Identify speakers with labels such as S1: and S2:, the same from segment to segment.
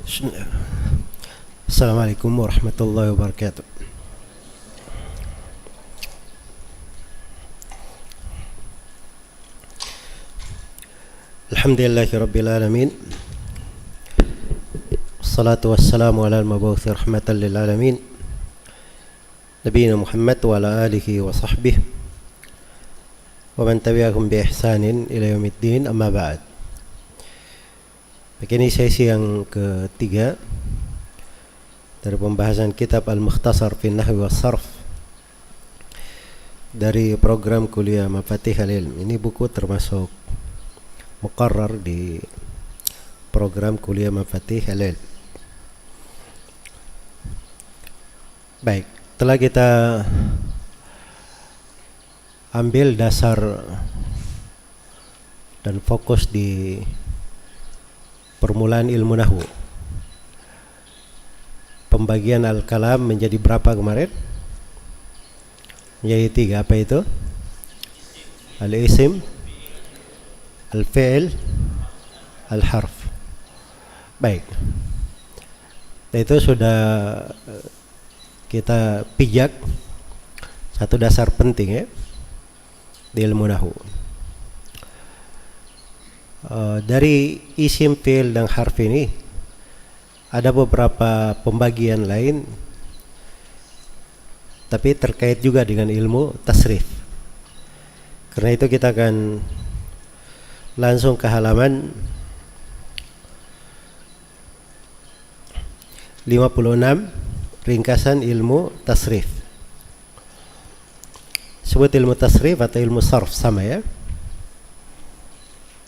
S1: Bismillah. Assalamualaikum warahmatullahi wabarakatuh. Alhamdulillahi rabbil alamin. Wassalatu wassalamu ala al-mabuthi rahmatan lil alamin. Nabiyina Muhammad wa ala alihi wa sahbihi wa man tabi'ahum bi ihsanin ila yaumiddin, amma ba'd. Begini sesi yang ketiga dari pembahasan kitab Al-Mukhtasar fi Nahwi was Sarf dari program kuliah Mafatih Al-Ilm. Ini buku termasuk muqarrar di program kuliah Mafatih Al-Ilm. Baik, setelah kita ambil dasar dan fokus di permulaan ilmu nahwu, pembagian al-kalam menjadi berapa kemarin? Menjadi 3. Apa itu? Al-isim, al-fi'il, al-harf. Baik, itu sudah kita pijak satu dasar penting ya di ilmu nahwu. Dari isim, fi'il dan harf ini ada beberapa pembagian lain, tapi terkait juga dengan ilmu tasrif. Karena itu kita akan langsung ke halaman 56, ringkasan ilmu tasrif. Sebut ilmu tasrif atau ilmu sarf sama ya.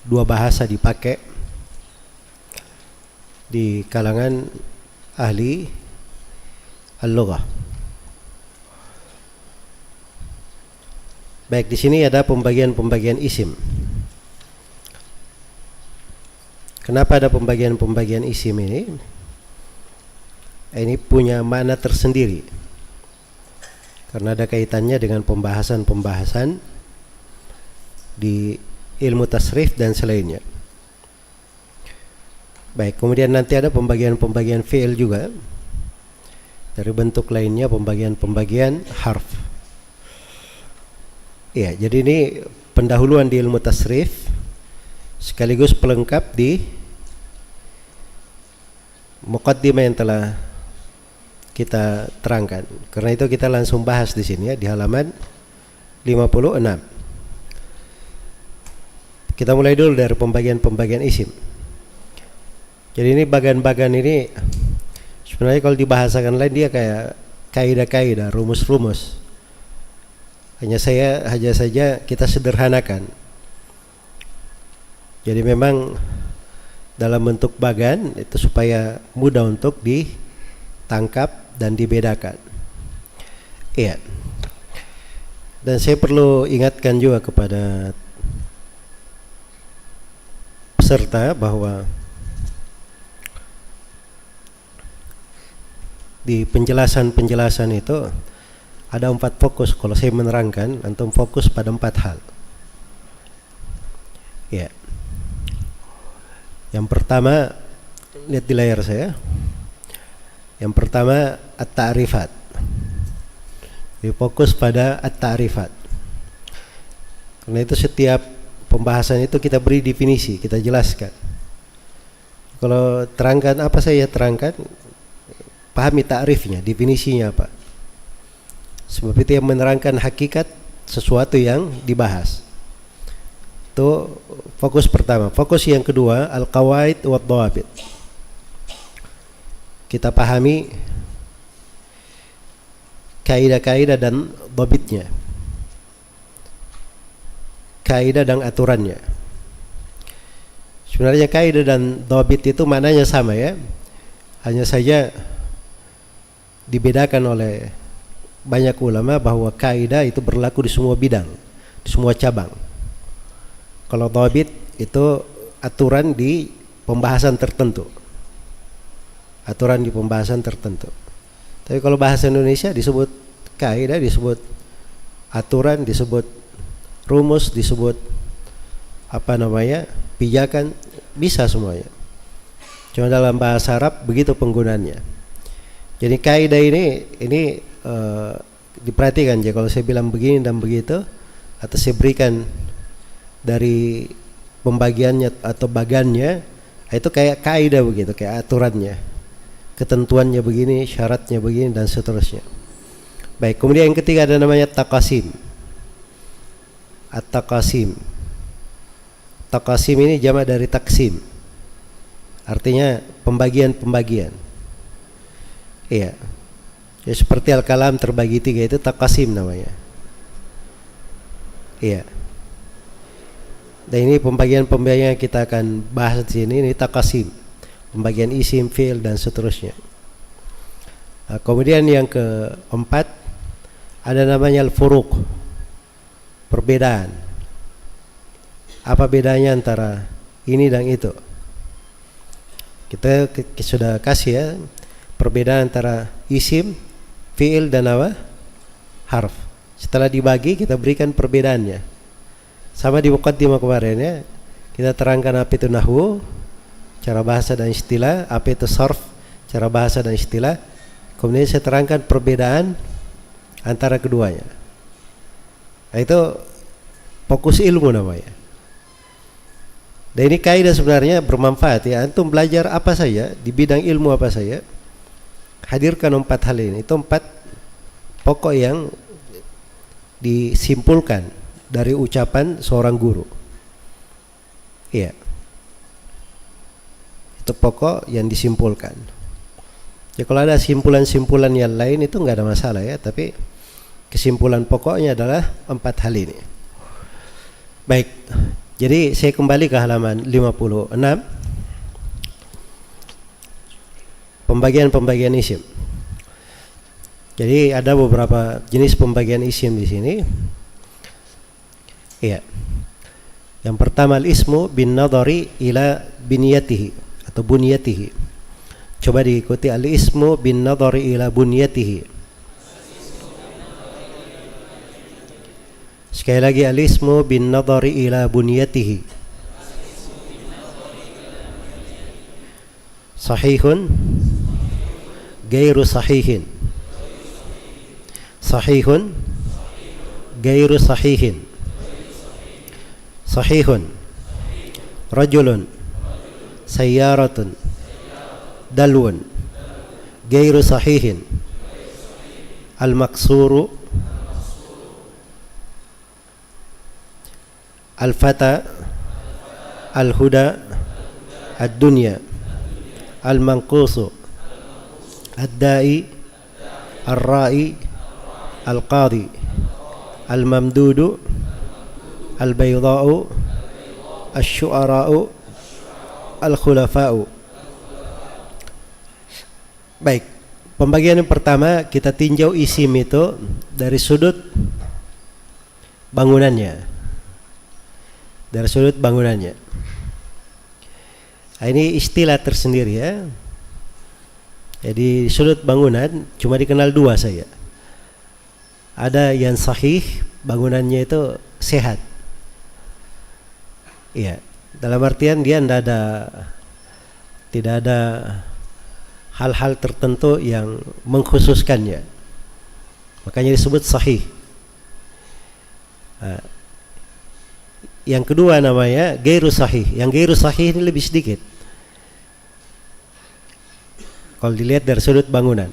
S1: Dua bahasa dipakai di kalangan ahli al-lughah. Baik, di sini ada pembagian-pembagian isim. Kenapa ada pembagian-pembagian isim ini? Ini punya makna tersendiri karena ada kaitannya dengan pembahasan-pembahasan di ilmu tasrif dan selainnya. Baik, kemudian nanti ada pembagian-pembagian fi'il juga. Dari bentuk lainnya pembagian-pembagian harf. Ya, jadi ini pendahuluan di ilmu tasrif sekaligus pelengkap di muqaddimah yang telah kita terangkan. Karena itu kita langsung bahas di sini ya di halaman 56. Kita mulai dulu dari pembagian-pembagian isim. Jadi ini bagian-bagian ini sebenarnya kalau dibahasakan lain dia kayak kaidah-kaidah, rumus-rumus. Hanya saja kita sederhanakan. Jadi memang dalam bentuk bagan itu supaya mudah untuk ditangkap dan dibedakan. Iya. Dan saya perlu ingatkan juga kepada peserta bahwa di penjelasan-penjelasan itu ada 4 fokus. Kalau saya menerangkan, antum fokus pada 4 hal. Ya. Yang pertama, lihat di layar saya. Yang pertama at-ta'rifat. Jadi fokus pada at-ta'rifat. Karena itu setiap pembahasan itu kita beri definisi, kita jelaskan. Kalau terangkan apa saya terangkan, pahami ta'rifnya, definisinya apa. Sebab itu yang menerangkan hakikat sesuatu yang dibahas. Itu fokus pertama. Fokus yang kedua, al-qawaid wa dhawabit. Kita pahami kaidah-kaidah dan dhabitnya. Kaidah dan aturannya. Sebenarnya kaidah dan dhabit itu maknanya sama ya. Hanya saja dibedakan oleh banyak ulama bahwa kaidah itu berlaku di semua bidang, di semua cabang. Kalau dhabit itu aturan di pembahasan tertentu. Aturan di pembahasan tertentu. Tapi kalau bahasa Indonesia disebut kaidah, disebut aturan, disebut rumus, disebut pijakan, bisa semuanya. Cuma dalam bahasa Arab begitu penggunaannya. Jadi kaidah ini diperhatikan ya, kalau saya bilang begini dan begitu, atau saya berikan dari pembagiannya atau bagannya, itu kayak kaidah begitu, kayak aturannya, ketentuannya begini, syaratnya begini, dan seterusnya. Baik, kemudian yang ketiga ada namanya taqasim. At-taqasim. Taqasim ini jamak dari taksim, artinya pembagian-pembagian. Iya. Ya seperti al-kalam terbagi tiga, itu taqasim namanya. Iya. Dan ini pembagian-pembagian yang kita akan bahas di sini, ini taqasim. Pembagian isim, fi'il, dan seterusnya. Nah, kemudian yang keempat ada namanya al-furuq. Perbedaan. Apa bedanya antara ini dan itu? Kita sudah kasih ya, perbedaan antara isim, fi'il, dan apa? Harf. Setelah dibagi kita berikan perbedaannya. Sama di muqaddimah kemarin ya, kita terangkan apa itu nahwu, cara bahasa dan istilah, apa itu sarf, cara bahasa dan istilah. Kemudian saya terangkan perbedaan antara keduanya. Nah, itu fokus ilmu namanya. Dan ini kaidah sebenarnya bermanfaat ya. Antum belajar apa saja di bidang ilmu apa saja, hadirkan 4 hal ini. Itu 4 pokok yang disimpulkan dari ucapan seorang guru. Iya. Itu pokok yang disimpulkan. Ya kalau ada simpulan-simpulan yang lain itu enggak ada masalah ya, tapi kesimpulan pokoknya adalah 4 hal ini. Baik. Jadi saya kembali ke halaman 56. Pembagian isim. Jadi ada beberapa jenis pembagian isim di sini. Iya. Yang pertama al-ismu bin nadhari ila biniyatihi atau bunyatihi. Coba diikuti, al-ismu bin nadhari ila bunyatihi. Sekali lagi, al-ismu bin nadhari ila bunyatihi. Sahihun gairu sahihin. Sahihun gairu sahihin. Sahihun rajulun sayyaratun dalwun gairu sahihin. Al-maksuru al-fata al-huda ad-dunya al-manqusu ad-da'i al-ra'i al-qadi al-mamdudu al-bayda'u al-syu'ara'u al-khulafa'u. Baik, pembagian yang pertama kita tinjau isim itu dari sudut bangunannya. Dari sudut bangunannya. Nah, ini istilah tersendiri ya. Jadi sudut bangunan cuma dikenal 2 saja. Ada yang sahih, bangunannya itu sehat. Iya, dalam artian dia tidak ada hal-hal tertentu yang mengkhususkannya. Makanya disebut sahih. Nah, yang kedua namanya gairu sahih. Yang gairu sahih ini lebih sedikit kalau dilihat dari sudut bangunan.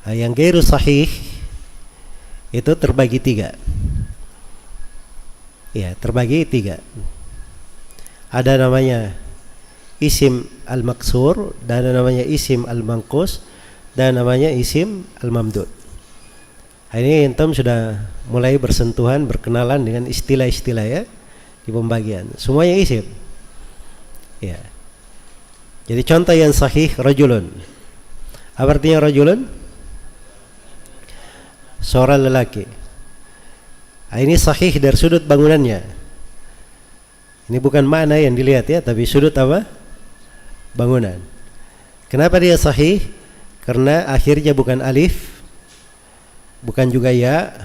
S1: Nah, yang gairu sahih itu terbagi 3. Ya, terbagi 3. Ada namanya isim al-maksur, dan ada namanya isim al-manqus, dan namanya isim al-mamdud. Ini antum sudah mulai bersentuhan, berkenalan dengan istilah-istilah ya di pembagian. Semuanya isim. Ya. Jadi contoh yang sahih, rajulun. Apa artinya rajulun? Seorang lelaki. Ini sahih dari sudut bangunannya. Ini bukan makna yang dilihat ya, tapi sudut apa? Bangunan. Kenapa dia sahih? Karena akhirnya bukan alif, bukan juga ya,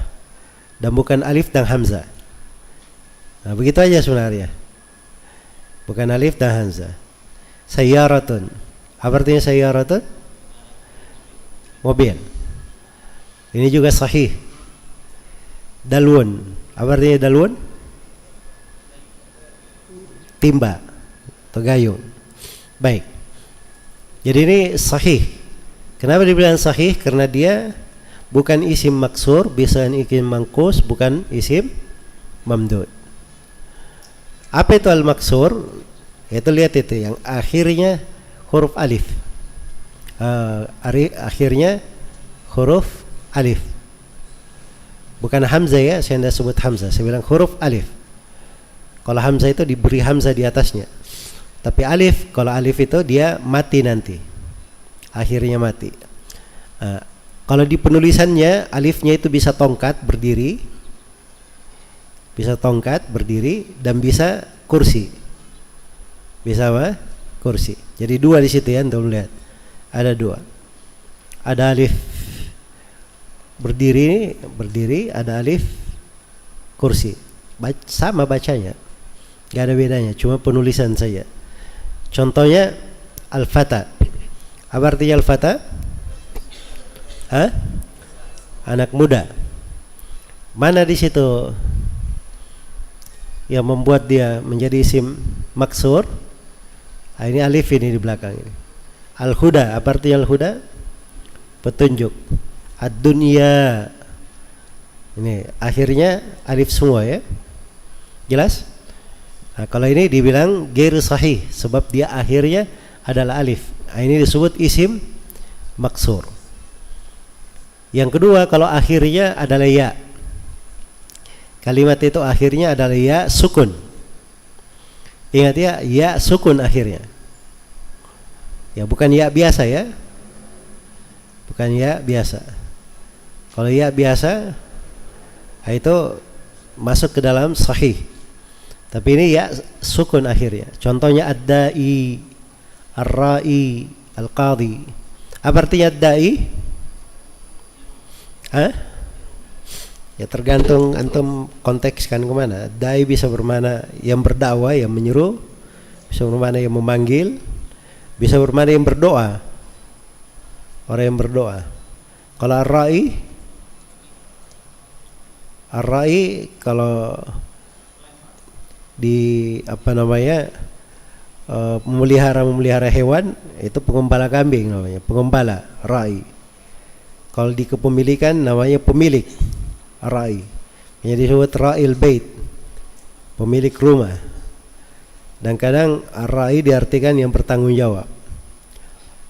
S1: dan bukan alif dan hamzah. Nah, begitu aja sebenarnya. Bukan alif dan hamzah. Sayyaratun. Apa artinya sayyaratun? Mobil. Ini juga sahih. Dalwun. Apa artinya dalwun? Timba atau gayung. Baik. Jadi ini sahih. Kenapa dibilang sahih? Karena dia bukan isim maksur, bisa isim mangkus, bukan isim mamdud. Apa itu al-maksur? Itu lihat itu yang akhirnya huruf alif. Akhirnya huruf alif. Bukan hamzah ya, saya tidak sebut hamzah, saya bilang huruf alif. Kalau hamzah itu diberi hamzah di atasnya. Tapi alif, kalau alif itu dia mati nanti. Akhirnya mati. Kalau di penulisannya alifnya itu bisa tongkat berdiri. Bisa tongkat berdiri dan bisa kursi. Bisa apa? Kursi. Jadi dua di situ ya, antum lihat. Ada dua. Ada alif berdiri, ada alif kursi. Sama bacanya. Gak ada bedanya, cuma penulisan saja. Contohnya al-fata. Apa artinya al-fata? Anak muda. Mana di situ yang membuat dia menjadi isim maksur? Ini alif ini di belakang ini. Al-huda. Apa artinya al-huda? Petunjuk. Ad-dunya. Ini akhirnya alif semua ya. Jelas? Nah, kalau ini dibilang ghair sahih sebab dia akhirnya adalah alif. Nah, ini disebut isim maksur. Yang kedua, kalau akhirnya adalah ya. Kalimat itu akhirnya adalah ya sukun. Ingat ya sukun akhirnya. Ya bukan ya biasa ya. Bukan ya biasa. Kalau ya biasa itu masuk ke dalam sahih. Tapi ini ya sukun akhirnya. Contohnya ad-da'i, ar-ra'i, al-qadhi. Apa artinya ad-da'i? Ya tergantung antum kontekskan kemana. Ad-da'i bisa bermakna yang berdakwah, yang menyeru. Bisa bermakna yang memanggil. Bisa bermakna yang berdoa. Orang yang berdoa. Kalau ar-ra'i, kalau di memelihara hewan itu pengembala kambing namanya, pengembala ra'i. Kalau di kepemilikan namanya pemilik ra'i. Jadi disebut ra'il bait, pemilik rumah. Dan kadang ra'i diartikan yang bertanggung jawab.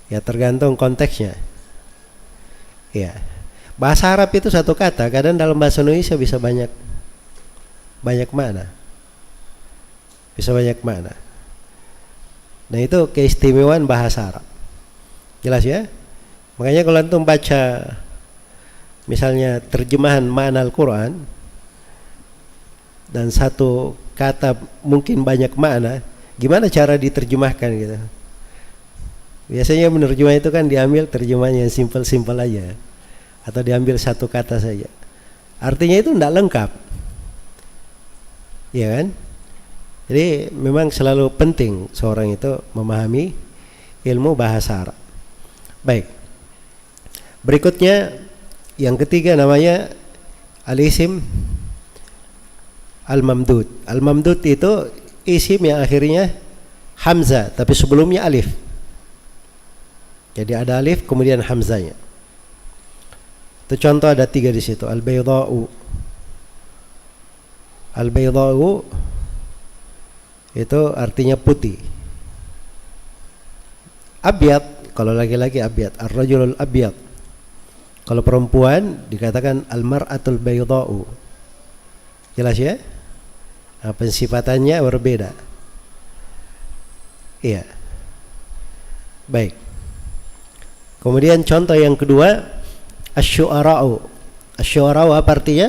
S1: Ya tergantung konteksnya. Ya. Bahasa Arab itu satu kata, kadang dalam bahasa Indonesia bisa banyak makna. Bisa banyak makna. Nah itu keistimewaan bahasa Arab. Jelas ya? Makanya kalau antum baca misalnya terjemahan makna Al-Quran dan satu kata mungkin banyak makna, gimana cara diterjemahkan gitu? Biasanya menerjemah itu kan diambil terjemahan yang simpel-simpel aja, atau diambil satu kata saja. Artinya itu tidak lengkap, ya kan? Jadi memang selalu penting seorang itu memahami ilmu bahasa Arab. Baik. Berikutnya yang ketiga namanya al-isim al-mamdud. Al-mamdud itu isim yang akhirnya hamzah tapi sebelumnya alif. Jadi ada alif kemudian hamzahnya. Itu contoh ada 3 di situ. Al-baydha'u. Al-baydha'u itu artinya putih. Abyad, kalau laki-laki abyad. Ar-rajulul abyad. Kalau perempuan dikatakan al-mar'atul baydha'u. Jelas ya? Nah, pensifatannya berbeda. Iya. Baik. Kemudian contoh yang kedua, asy-syu'ara'u. Asy-syu'ara'u apa artinya?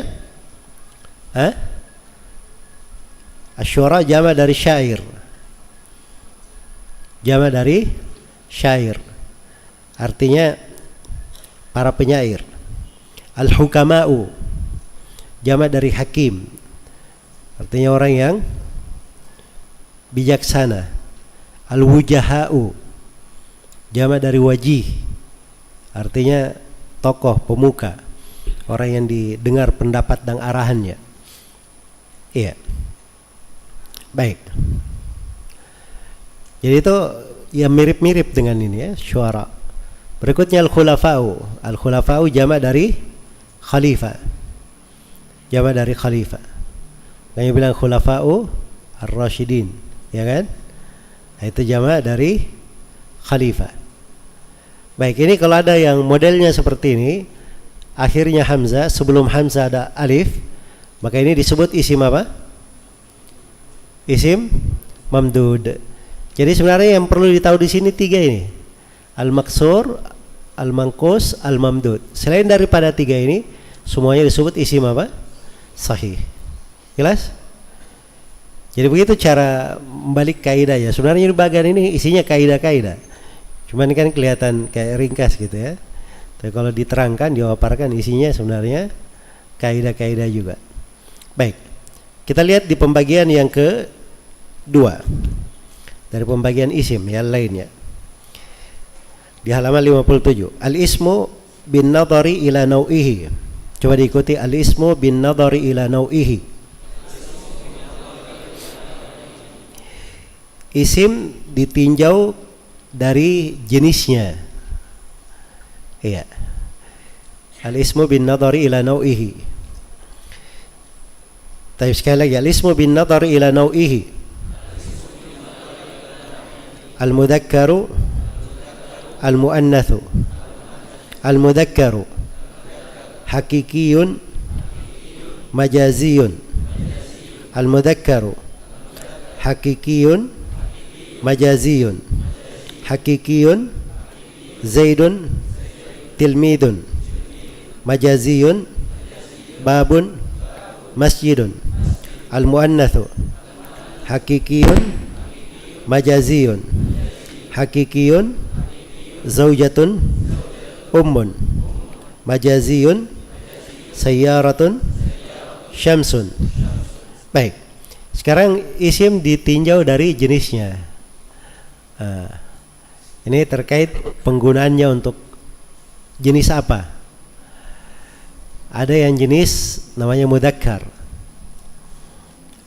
S1: Asy-syu'ara' jama' dari syair. Jama' dari syair. Artinya para penyair. Al-hukama'u jama' dari hakim. Artinya orang yang bijaksana. Al-wujaha'u jamak dari wajih, artinya tokoh, pemuka, orang yang didengar pendapat dan arahannya. Iya. Baik. Jadi itu ya mirip-mirip dengan ini ya, syuara. Berikutnya al-khulafa'u. Al-khulafa'u jamak dari khalifah. Jamak dari khalifah. Kami bilang khulafa'u ar-rasyidin, ya kan? Itu jamak dari khalifah. Baik, ini kalau ada yang modelnya seperti ini, akhirnya hamzah, sebelum hamzah ada alif, maka ini disebut isim apa? Isim mamdud. Jadi sebenarnya yang perlu ditahu di sini tiga ini: al-maksur, al-manqus, al-mamdud. Selain daripada tiga ini, semuanya disebut isim apa? Sahih. Jelas? Jadi begitu cara membalik kaidah ya. Sebenarnya di bagian ini isinya kaidah-kaidah. Cuman kan kelihatan kayak ringkas gitu ya. Tapi kalau diterangkan, diwaparkan, isinya sebenarnya kaidah-kaidah juga. Baik. Kita lihat di pembagian yang kedua. Dari pembagian isim yang lainnya. Di halaman 57. Al-ismu bin nadhari ila nau'ihi. Coba diikuti, al-ismu bin nadhari ila nau'ihi. Isim ditinjau dari jenisnya. Iya. Al-ismu bin nadhari ila nau'ihi. Tapi sekali lagi, al-ismu bin nadhari ila nau'ihi. Al-mudakkaru, al-muannathu. Al-mudakkaru hakikiyun, majaziyun. Al-mudakkaru hakikiyun, majaziyun. Hakikiyun zaidun tilmidun. Majaziyun babun masjidun. Al-muannathu hakikiyun, majaziyun. Hakikiyun zaujatun ummun. Majaziyun sayyaratun syamsun. Baik. Sekarang isim ditinjau dari jenisnya. Ini terkait penggunaannya untuk jenis apa. Ada yang jenis namanya mudzakkar,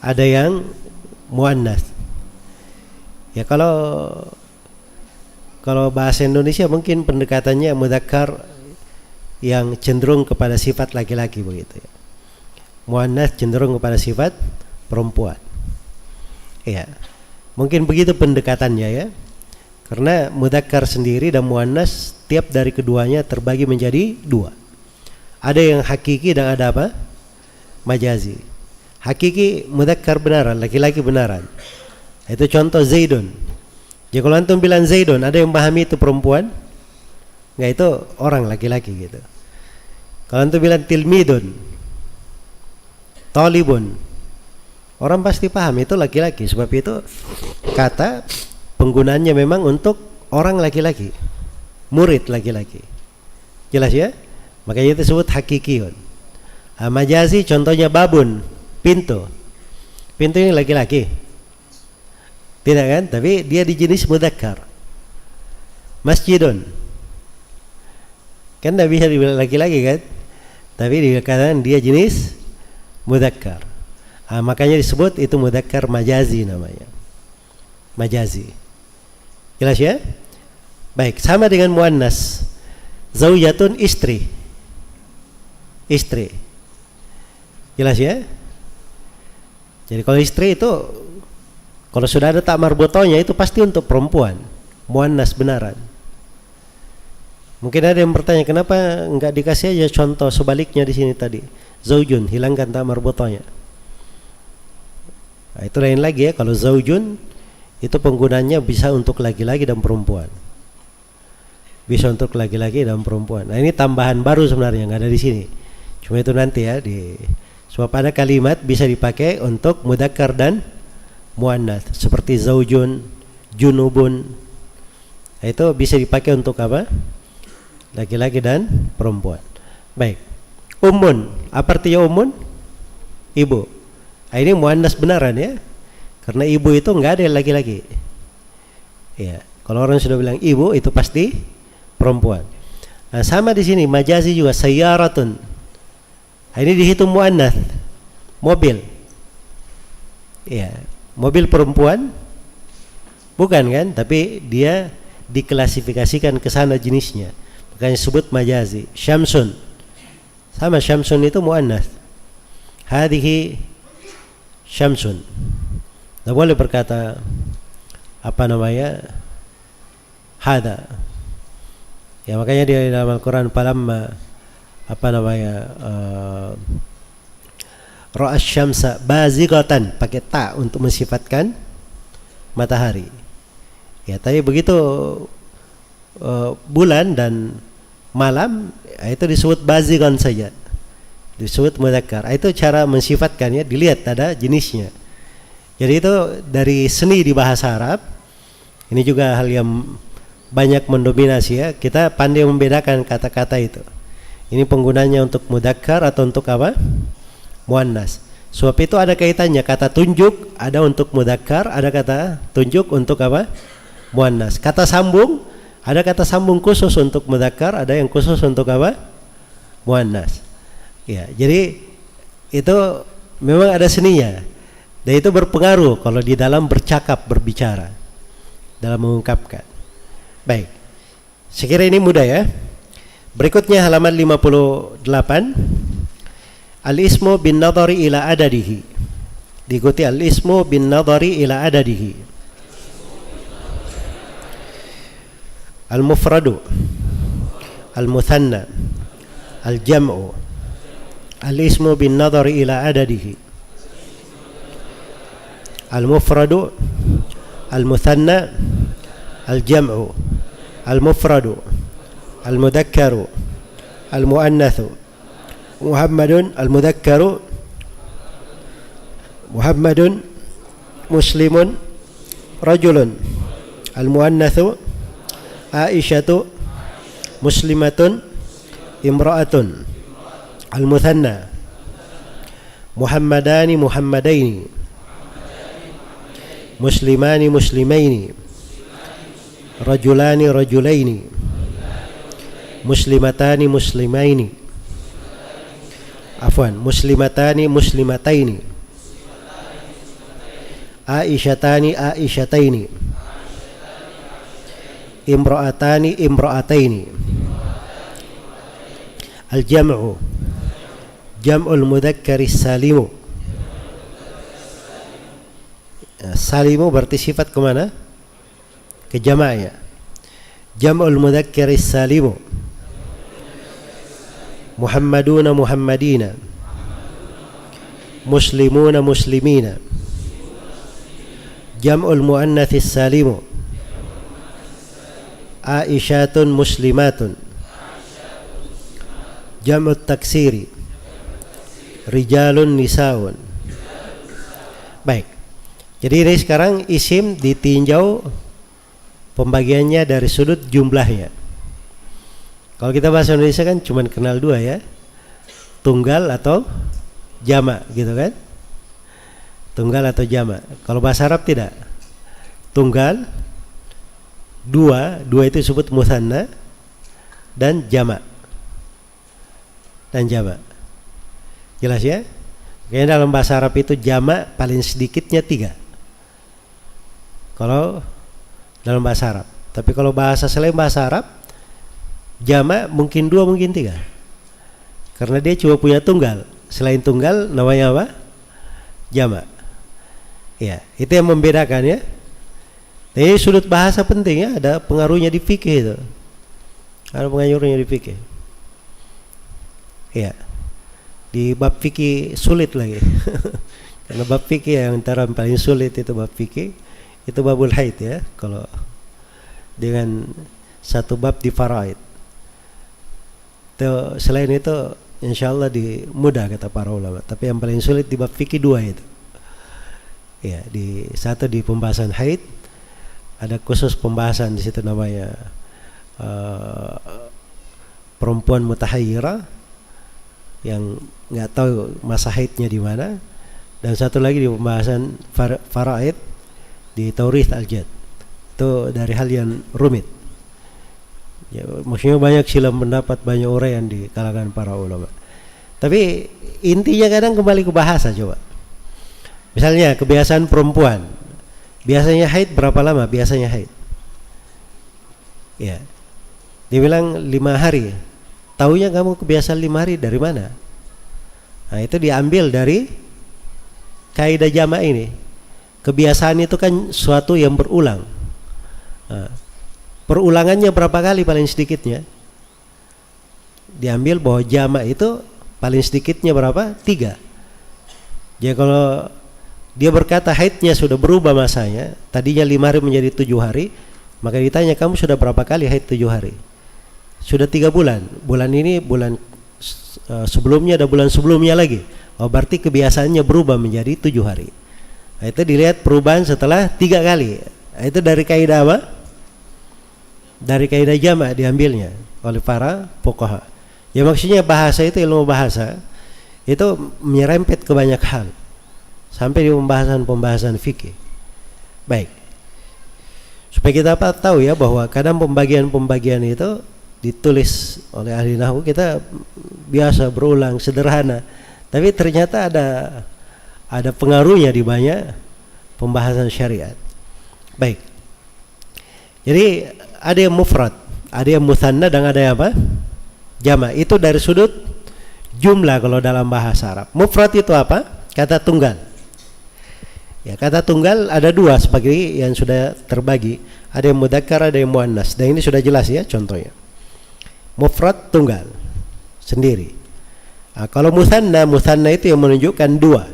S1: ada yang muannats. Ya kalau bahasa Indonesia mungkin pendekatannya mudzakkar yang cenderung kepada sifat laki-laki begitu ya. Muannats cenderung kepada sifat perempuan. Ya. Mungkin begitu pendekatannya ya. Karena mudzakkar sendiri dan muannats tiap dari keduanya terbagi menjadi dua. Ada yang hakiki dan ada apa? Majazi. Hakiki mudzakkar benaran, laki-laki benaran. Itu contoh Zaidun. Jadi kalau antum bilang Zaidun, ada yang pahami itu perempuan? Enggak, itu orang laki-laki gitu. Kalau antum bilang tilmidun, talibun, orang pasti paham itu laki-laki. Sebab itu kata penggunaannya memang untuk orang laki-laki, murid laki-laki. Jelas ya? Makanya itu disebut hakikiyun. Majazi contohnya babun, pintu. Pintu ini laki-laki. Tidak kan? Tapi dia di jenis mudzakkar. Masjidun. Kan tidak bisa dibilang laki-laki kan? Tapi dikatakan dia jenis mudzakkar. Makanya disebut itu mudzakkar majazi namanya. Majazi. Jelas ya? Baik, sama dengan muannas. Zaujatun istri. Istri. Jelas ya? Jadi kalau istri itu kalau sudah ada tak marbutohnya itu pasti untuk perempuan. Muannas benaran. Mungkin ada yang bertanya kenapa enggak dikasih aja contoh sebaliknya di sini tadi. Zaujun, hilangkan tak marbutohnya. Nah, itu lain lagi ya. Kalau zaujun itu penggunanya bisa untuk laki-laki dan perempuan. Bisa untuk laki-laki dan perempuan. Nah ini tambahan baru sebenarnya nggak ada di sini. Cuma itu nanti ya sebab ada kalimat bisa dipakai untuk mudzakkar dan muannats seperti zaujun, junubun. Nah, itu bisa dipakai untuk apa? Laki-laki dan perempuan. Baik. Ummun, apa artinya ummun? Ibu. Nah, ini muannats benaran ya. Karena ibu itu enggak ada laki-laki. Ya, kalau orang sudah bilang ibu itu pasti perempuan. Nah, sama di sini majazi juga sayyaratun. Nah, ini dihitung muannats, mobil. Ya, mobil perempuan bukan kan, tapi dia diklasifikasikan ke sana jenisnya. Makanya disebut majazi. Syamsun. Sama syamsun itu muannats. Hadhihi syamsun. Tidak boleh berkata apa namanya hada. Ya makanya di dalam Al-Quran falamma apa namanya ra'as syamsa bazighatan, pakai ta untuk mensifatkan matahari. Ya tapi begitu bulan dan malam itu disebut bazighan saja, disebut mudzakkar. Itu cara mensifatkannya, dilihat ada jenisnya. Jadi itu dari seni di bahasa Arab. Ini juga hal yang banyak mendominasi ya. Kita pandai membedakan kata-kata itu. Ini penggunanya untuk mudzakkar atau untuk apa? Muannas. Sebab itu ada kaitannya. Kata tunjuk ada untuk mudzakkar, ada kata tunjuk untuk apa? Muannas. Kata sambung, ada kata sambung khusus untuk mudzakkar, ada yang khusus untuk apa? Muannas. Ya, jadi itu memang ada seninya. Dan itu berpengaruh kalau di dalam bercakap, berbicara, dalam mengungkapkan. Baik, sekira ini mudah ya. Berikutnya halaman 58. Al-ismu bin nadhari ila adadihi. Diikuti al-ismu bin nadhari ila adadihi. Al-mufradu, al-muthanna, al-jam'u. Al-ismu bin nadhari ila adadihi. Al-mufradu, al-muthanna, al-jam'u, al-mufradu, al-mudakkaru, al-muannatsu. Muhammadun al-mudakkaru, Muhammadun muslimun rajulun. Al-muannatsu Aisyatu muslimatun imra'atun. Al-muthanna Muhammadani muhammadaini, muslimani muslimaini, rajulani rajulaini, muslimatani muslimaini, muslimatani muslimataini, aisyatani aisyataini, imra'atani imra'ataini. Al-jam'u jam'ul mudzakkari salimu. Salimu berarti sifat kemana? Ke jamaknya. Jam'ul mudzakkari salimu. Muhammaduna muhammadina, muslimuna muslimina. Jam'ul muannatsi salimu. Aisyatun muslimatun. Jam'ut taksiri rijalun nisaun. Baik. Jadi ini sekarang isim ditinjau pembagiannya dari sudut jumlahnya. Kalau kita bahasa Indonesia kan cuma kenal dua ya, tunggal atau jamak gitu kan, tunggal atau jamak. Kalau bahasa Arab tidak, tunggal, dua itu disebut mutsanna, dan jamak. Jelas ya? Kayaknya dalam bahasa Arab itu jamak paling sedikitnya 3 kalau dalam bahasa Arab. Tapi kalau bahasa selain bahasa Arab, jamak mungkin 2 mungkin 3, karena dia cuma punya tunggal. Selain tunggal namanya apa? Jamak. Ya, itu yang membedakan ya. Jadi sudut bahasa penting ya, ada pengaruhnya di fikih itu. Ada pengaruhnya di fikih. Ya. Di bab fikih sulit lagi. Karena bab fikih yang antara paling sulit itu bab fikih, itu babul haid ya. Kalau dengan satu bab di faraid. Selain itu insyaallah mudah kata para ulama. Tapi yang paling sulit di bab fikih 2 itu. Ya, satu di pembahasan haid, ada khusus pembahasan di situ namanya perempuan mutahayyirah yang nggak tahu masa haidnya di mana, dan satu lagi di pembahasan faraid di Taurith al-Jad. itu dari hal yang rumit. Ya, maksudnya banyak silam pendapat, banyak uraian di kalangan para ulama. Tapi intinya kadang kembali ke bahasa coba. Misalnya kebiasaan perempuan, biasanya haid berapa lama? Biasanya haid. Ya, dia bilang 5 hari. Taunya kamu kebiasaan 5 hari dari mana? Nah, itu diambil dari kaidah jama' ini. Kebiasaan itu kan suatu yang berulang. Nah, perulangannya berapa kali paling sedikitnya? Diambil bahwa jama' itu paling sedikitnya berapa? 3. Jadi kalau dia berkata haidnya sudah berubah masanya, tadinya 5 hari menjadi 7 hari, maka ditanya kamu sudah berapa kali haid 7 hari? Sudah 3 bulan. Bulan ini, bulan sebelumnya, ada bulan sebelumnya lagi. Oh, berarti kebiasaannya berubah menjadi 7 hari. Nah, itu dilihat perubahan setelah 3 kali. Nah, itu dari kaidah apa? Dari kaidah jama' diambilnya oleh para fuqaha. Ya maksudnya bahasa itu, ilmu bahasa itu menyerempet ke banyak hal sampai di pembahasan fikih. Baik. Supaya kita tahu ya bahwa kadang pembagian itu ditulis oleh ahli nahwu, kita biasa berulang sederhana, tapi ternyata ada pengaruhnya di banyak pembahasan syariat. Baik. Jadi ada yang mufrad, ada yang mutsanna, dan ada yang apa? Jama'. Itu dari sudut jumlah kalau dalam bahasa Arab. Mufrad itu apa? Kata tunggal. Ya, kata tunggal ada 2 sebagai yang sudah terbagi. Ada yang mudzakkar, ada yang muannas. Dan ini sudah jelas ya contohnya. Mufrad tunggal sendiri. Nah, kalau mutsanna itu yang menunjukkan 2.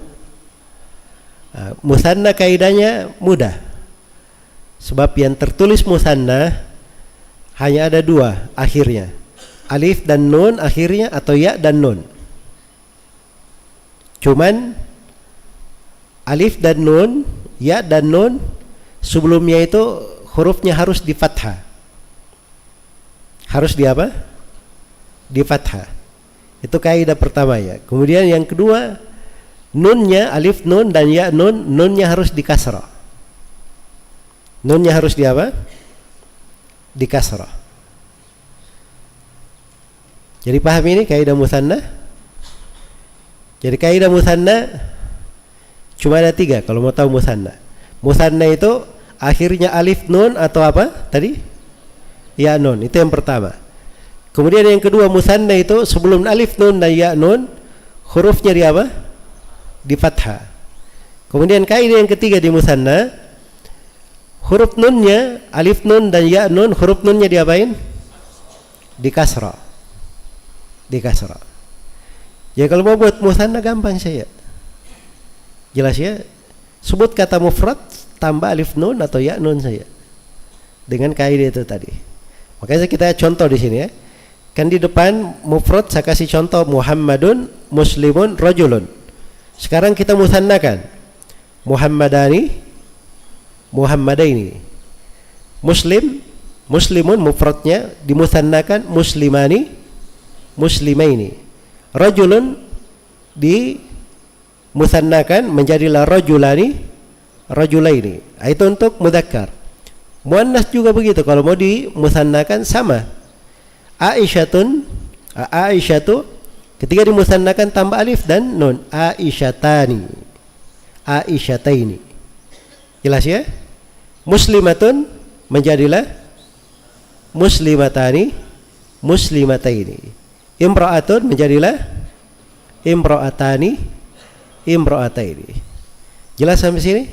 S1: Nah, mutsanna kaidahnya mudah. Sebab yang tertulis mutsanna hanya ada 2 akhirnya. Alif dan nun akhirnya, atau ya dan nun. Cuman alif dan nun, ya dan nun sebelumnya itu hurufnya harus di fathah. Harus di apa? Di fathah. Itu kaidah pertama ya. Kemudian yang kedua, nunnya, alif nun dan ya nun, nunnya harus di kasrah. Nunnya harus di apa? Di kasrah. Jadi paham ini kaidah mutsanna? Jadi kaidah mutsanna cuma ada 3 kalau mau tahu mutsanna. Mutsanna itu akhirnya alif nun atau apa tadi? Ya nun, itu yang pertama. Kemudian yang kedua, mutsanna itu sebelum alif nun dan ya nun hurufnya di apa? Di fathah. Kemudian kaidah yang ketiga di mutsanna, huruf nunnya, alif nun dan ya nun, huruf nunnya diapain? Di kasrah. Di kasrah. Ya kalau mau buat mutsanna gampang saya. Jelas ya? Sebut kata mufrad tambah alif nun atau ya nun saya. Dengan kaidah itu tadi. Makanya kita contoh di sini ya. Kan di depan mufrad saya kasih contoh Muhammadun, Muslimun, Rajulun. Sekarang kita mutsannakan. Muhammadani, Muhammadaini. Muslim, Muslimun mufradnya dimutsannakan Muslimani, Muslimaini. Rajulun dimutsannakan menjadilah Rajulani, Rajulaini. Itu untuk mudzakkar. Muannas juga begitu, kalau mau dimutsannakan sama. Aisyatun, Aisyatu ketika dimutsannakan tambah alif dan nun. Aisyatani, Aisyataini. Jelas ya? Muslimatun menjadilah Muslimatani, Muslimataini. Imra'atun menjadilah Imra'atani, Imra'ataini. Jelas sampai sini?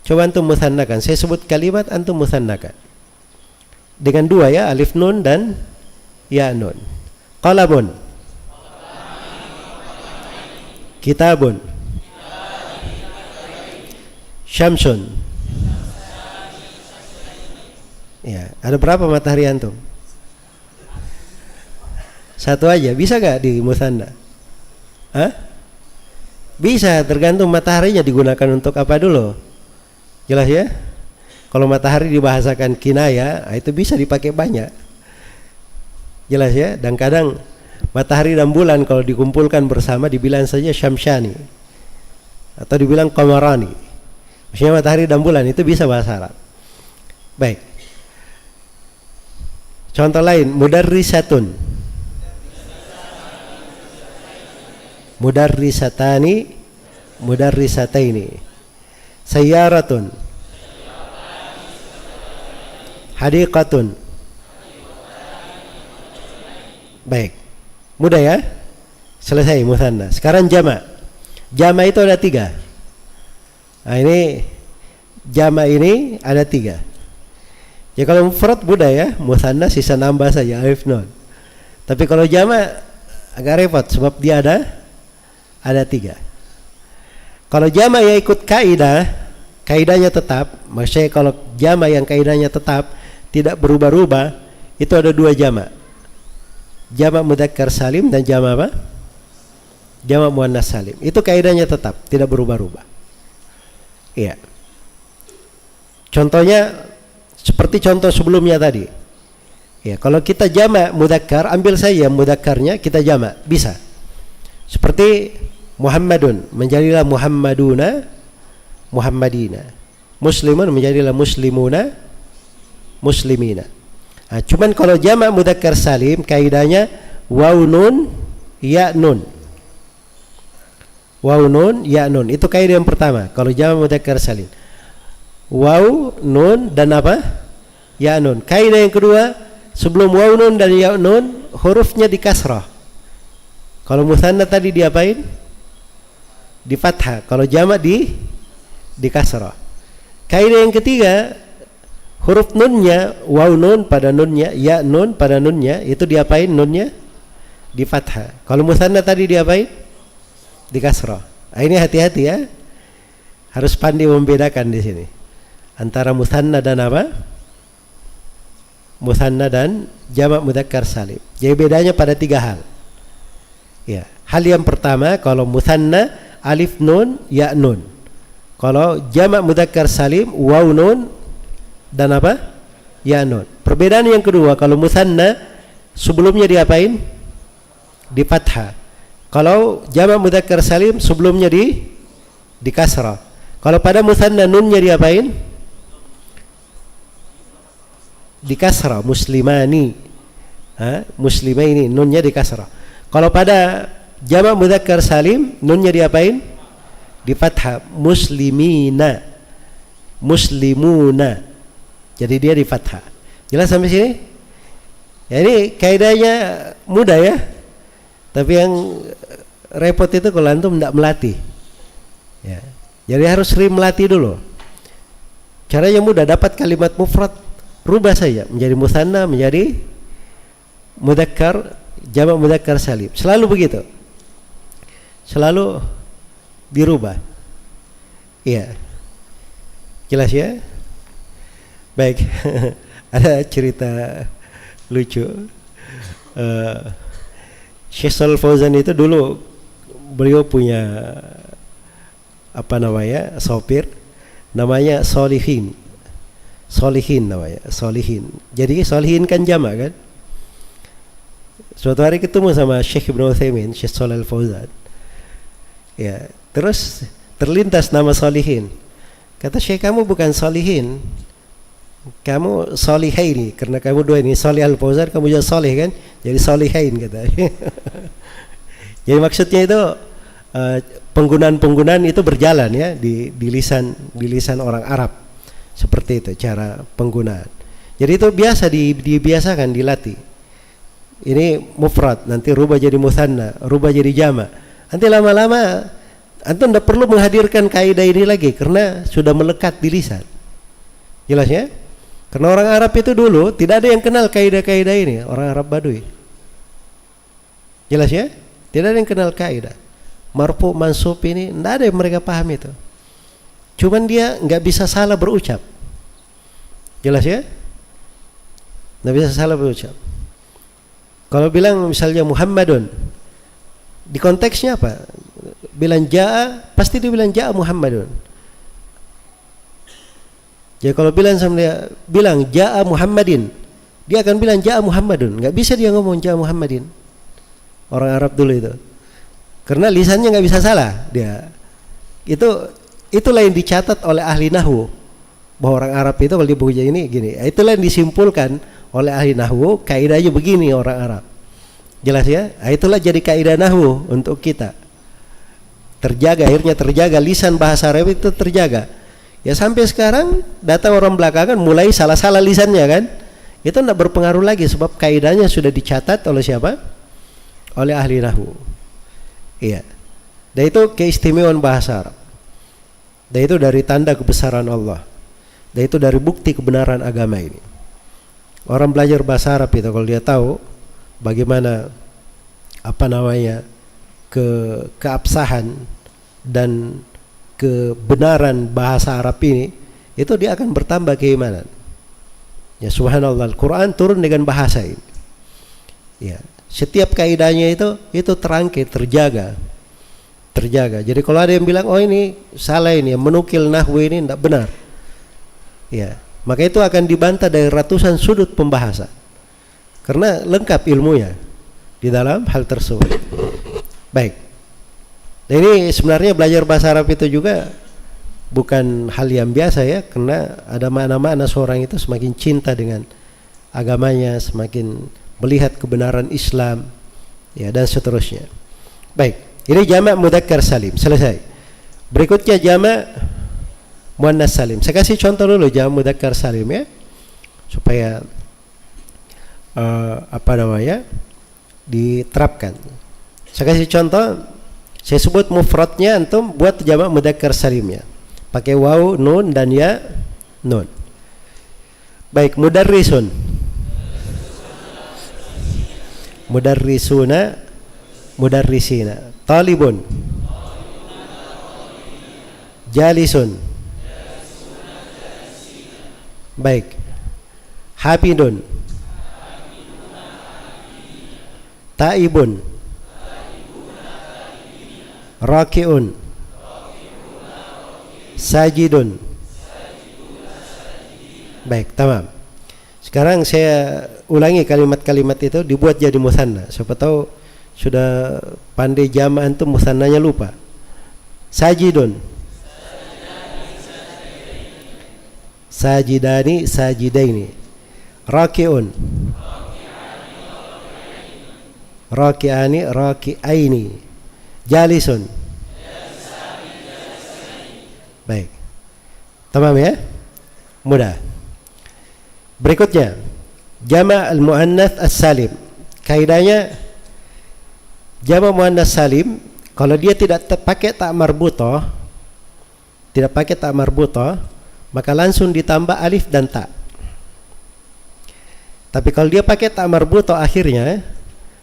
S1: Coba antum mutsannakan. Saya sebut kalimat, antum mutsannakan. Dengan 2 ya, alif nun dan ya nun. Qalamun, kitabun, syamsun. Ya, ada berapa matahari antum? 1 aja, bisa gak di mutsanna? Hah? Bisa, tergantung mataharinya digunakan untuk apa dulu. Jelas ya? Kalau matahari dibahasakan kinaya, itu bisa dipakai banyak. Jelas ya? Dan kadang matahari dan bulan kalau dikumpulkan bersama dibilang saja syamsyani atau dibilang qamarani. Maksudnya matahari dan bulan itu bisa bahasa Arab. Baik. Contoh lain, mudarrisatun. Mudarrisatani, mudarrisataini. Sayyaratun. Hadiqatun. Baik. Mudah ya? Selesai mutsanna. Sekarang jama'. Jama' itu ada 3. Nah ini jama' ini ada 3. Ya kalau mufrad mudah ya, mutsanna sisa nambah saja alif nun. Tapi kalau jama' agak repot sebab dia ada 3. Kalau jama' yang ikut kaidah, kaidahnya tetap. Maksudnya kalau jama' yang kaidahnya tetap, tidak berubah-ubah, itu ada 2 jama'. Jama' mudzakkar salim dan jama' apa? Jama' muannas salim. Itu kaidahnya tetap, tidak berubah-ubah. Iya. Contohnya seperti contoh sebelumnya tadi. Ya, kalau kita jama' mudzakkar, ambil saja mudzakkarnya kita jama', bisa. Seperti Muhammadun, menjadilah Muhammaduna, Muhammadina. Muslimun menjadilah Muslimuna, Muslimina. Nah, cuman kalau jama' mudzakkar salim kaidahnya waw nun ya nun. Waw nun ya nun. Itu kaidah yang pertama kalau jama' mudzakkar salim. Waw nun dan apa? Ya nun. Kaidah yang kedua, sebelum waw nun dan ya nun hurufnya di kasrah. Kalau mutsanna tadi diapain? Di fathah. Kalau jama' di kasrah. Kaidah yang ketiga, huruf nunnya, waw nun pada nunnya, ya nun pada nunnya, itu diapain nunnya? Di fathah. Kalau mutsanna tadi diapain? Di kasrah. Nah, ini hati-hati ya. Harus pandai membedakan di sini antara mutsanna dan apa? Mutsanna dan jama' mudzakkar salim. Jadi bedanya pada 3 hal. Ya, hal yang pertama kalau mutsanna alif nun ya nun. Kalau jama' mudzakkar salim waw nun dan apa? Ya nun. Perbedaan yang kedua, kalau mutsanna sebelumnya diapain? Di fathah. Kalau jama' mudzakkar salim sebelumnya di kasrah. Kalau pada mutsanna nunnya diapain? Di kasrah, muslimani. Muslimaini, nunnya di kasrah. Kalau pada jama' mudzakkar salim nunnya diapain? Di fathah, muslimina, muslimuna. Jadi dia di fathah. Jelas sampai sini? Ya ini kaidahnya mudah ya. Tapi yang repot itu kalau antum tidak melatih. Ya. Jadi harus sering melatih dulu. Caranya mudah, dapat kalimat mufrad, rubah saja menjadi mutsanna, menjadi mudzakkar, jama' mudzakkar salim. Selalu begitu. Selalu dirubah. Iya. Jelas ya? Baik. Ada cerita lucu. Syekh Shalal Fauzan itu dulu beliau punya apa namanya? Sopir namanya Solihin. Solihin namanya, Solihin. Jadi Solihin kan jamak kan? Suatu hari ketemu sama Syekh Ibnu Utsaimin, Syekh Shalal Fauzan. Ya, terus terlintas nama Solihin. Kata Syekh, kamu bukan Solihin, kamu Solihaini, karena kamu dua ini, Shalih Al Fauzan, kamu juga Solih kan, jadi Solihain kata. Jadi maksudnya itu penggunaan itu berjalan ya di lisan orang Arab, seperti itu cara penggunaan. Jadi itu biasa dibiasakan, dilatih. Ini mufrad, nanti rubah jadi mutsanna, rubah jadi jama'. Nanti lama-lama antum tidak perlu menghadirkan kaidah ini lagi karena sudah melekat di lisan. Jelas ya? Karena orang Arab itu dulu tidak ada yang kenal kaidah-kaidah ini, orang Arab Badui. Jelas ya? Tidak ada yang kenal kaidah. Marfu, mansub ini tidak ada yang mereka paham itu. Cuman dia nggak bisa salah berucap. Jelas ya? Nggak bisa salah berucap. Kalau bilang misalnya Muhammadun, di konteksnya apa? Bilang ja'a, pasti dia bilang ja'a Muhammadun. Jadi kalau bilang sama dia, bilang ja'a Muhammadin, dia akan bilang ja'a Muhammadun. Nggak bisa dia ngomong ja'a Muhammadin. Orang Arab dulu itu, karena lisannya nggak bisa salah dia. Itulah yang dicatat oleh ahli nahwu. bahwa orang Arab itu kalau dipuja ini gini. Itulah yang disimpulkan oleh ahli nahwu, kaidahnya begini orang Arab. Jelas ya? Itulah jadi kaidah nahwu untuk kita. Terjaga, akhirnya terjaga, lisan bahasa Arab itu terjaga. Ya sampai sekarang datang orang belakangan mulai salah-salah lisannya kan. Itu tidak berpengaruh lagi sebab kaidahnya sudah dicatat oleh siapa? Oleh ahli nahwu. Iya. Dan itu keistimewaan bahasa Arab. Dan itu dari tanda kebesaran Allah. Dan itu dari bukti kebenaran agama ini. Orang belajar bahasa Arab itu kalau dia tahu bagaimana keabsahan dan kebenaran bahasa Arab ini, itu dia akan bertambah keimanan. Ya subhanallah, Al-Quran turun dengan bahasa ini. Ya, setiap kaidahnya itu terangkai, terjaga. Jadi kalau ada yang bilang oh ini salah ini, yang menukil nahwu ini tidak benar. Ya, maka itu akan dibantah dari ratusan sudut pembahasan. Karena lengkap ilmunya di dalam hal tersebut. Baik. Dan ini sebenarnya belajar bahasa Arab itu juga bukan hal yang biasa ya, karena ada makna-makna seorang itu semakin cinta dengan agamanya, semakin melihat kebenaran Islam, ya dan seterusnya. Baik, ini jamak mudzakkar salim, selesai. Berikutnya jamak muannas salim. Saya kasih contoh dulu jamak mudzakkar salim ya, supaya diterapkan. Saya kasih contoh, saya sebut mufradnya, antum buat jamak mudzakkar salimnya. Pakai waw, nun dan ya, nun. Baik, mudarrisun. Mudarrisuna, mudarrisina. Talibun. Jalisun. Baik. Habidun. Taibun. Rakiun. Sajidun. Baik, tamam. Sekarang saya ulangi kalimat-kalimat itu dibuat jadi musanna. Siapa tahu sudah pandai jamak itu musannanya lupa. Sajidun. Sajidani, sajidaini. Rakiun. Raki'ani, raki'aini. Jalisun. Baik. Tamam ya? Mudah. Berikutnya, jamak al-muannats as-salim. Kaidahnya jamak muannats salim kalau dia tidak pakai ta marbutah, maka langsung ditambah alif dan ta. Tapi kalau dia pakai ta marbutah akhirnya,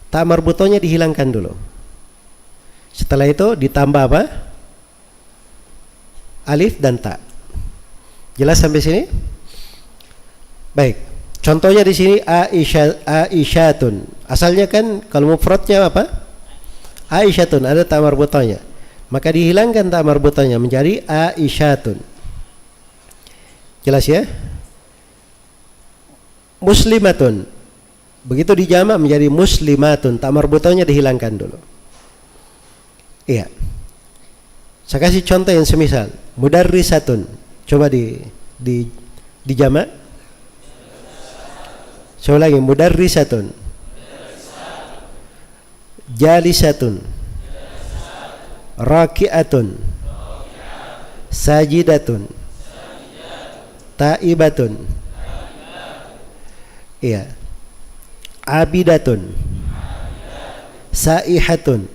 S1: ta marbutahnya dihilangkan dulu. Setelah itu ditambah apa? Alif dan ta. Jelas sampai sini? Baik. Contohnya di sini Aisyatun. Asalnya kan kalau mufradnya apa? Aisyatun, ada ta marbutahnya. Maka dihilangkan ta marbutahnya menjadi Aisyatun. Jelas ya? Muslimatun. Begitu dijamak menjadi muslimatun, ta marbutahnya dihilangkan dulu. Iya. Saya kasih contoh yang semisal. Mudarrisatun. Coba dijamak. Saya ulangi, mudarrisatun. Jalisatun. Raki'atun. Sajidatun. Taibatun. Iya. Abidatun. Saihatun.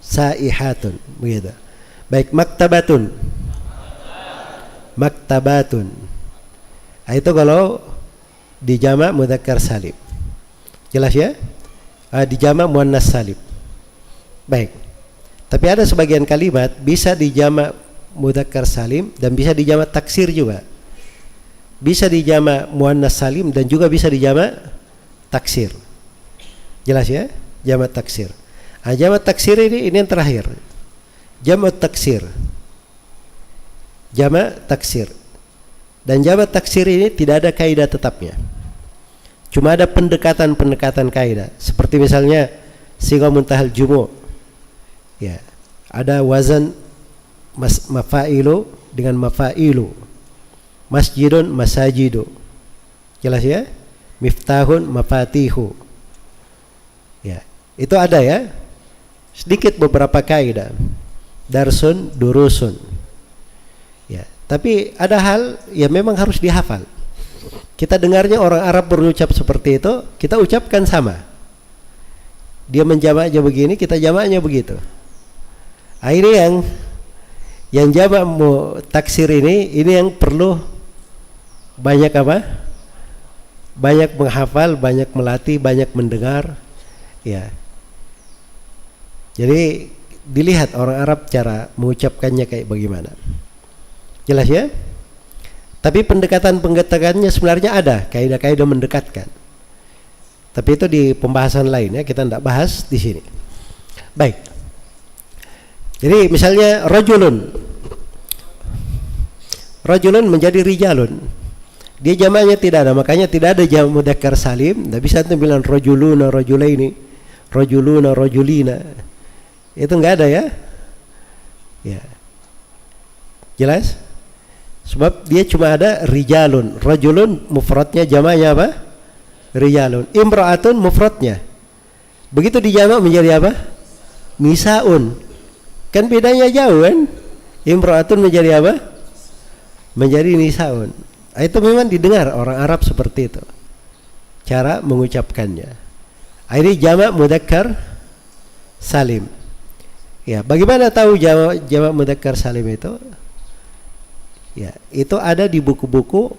S1: Saihatun, begitu. Baik, maktabatun. Maktabatun. Itu kalau dijamak mudzakkar salim. Jelas ya? Dijamak muannas salim. Baik. Tapi ada sebagian kalimat bisa dijamak mudzakkar salim dan bisa dijamak taksir juga. Bisa dijamak muannas salim dan juga bisa dijamak taksir. Jelas ya? Jamak taksir. Jamak taksir ini yang terakhir. Jamak taksir. Jamak taksir. Dan jamak taksir ini tidak ada kaidah tetapnya. Cuma ada pendekatan-pendekatan kaidah. Seperti misalnya sigha muntahal jumu'. Ya. Ada wazan mafailu dengan mafailu. masjidun masajidu. Jelas ya? Miftahun mafatihu. Ya, itu ada ya. Sedikit beberapa kaidah. Darsun durusun. Ya, tapi ada hal yang memang harus dihafal. Kita dengarnya orang Arab berucap seperti itu, kita ucapkan sama. Dia menjamaknya begini, kita jamaknya begitu. Ini yang jamak taksir ini yang perlu banyak apa? Banyak menghafal, banyak melatih, banyak mendengar. Ya. Jadi dilihat orang Arab cara mengucapkannya kayak bagaimana. Jelas ya? Tapi pendekatan-pendekatannya sebenarnya ada, kaidah-kaidah mendekatkan. Tapi itu di pembahasan lain ya, kita tidak bahas di sini. Baik. Jadi misalnya rajulun menjadi rijalun. Dia jamaknya tidak ada, makanya tidak ada jamak mudzakkar salim. Tidak bisa antum bilang rajuluna rajulaini, rajuluna rajulina. Itu enggak ada ya. Ya. Jelas? Sebab dia cuma ada rijalun. Rajulun mufradnya jamaknya apa? Rijalun. Imra'atun mufradnya. Begitu dijamak menjadi apa? Nisaun. Kan bedanya jauh kan? Imra'atun menjadi apa? Menjadi nisaun. Itu memang didengar orang Arab seperti itu. Cara mengucapkannya. Ini jamak mudzakkar salim. Ya, bagaimana tahu jamak mudzakkar salim itu? Ya, itu ada di buku-buku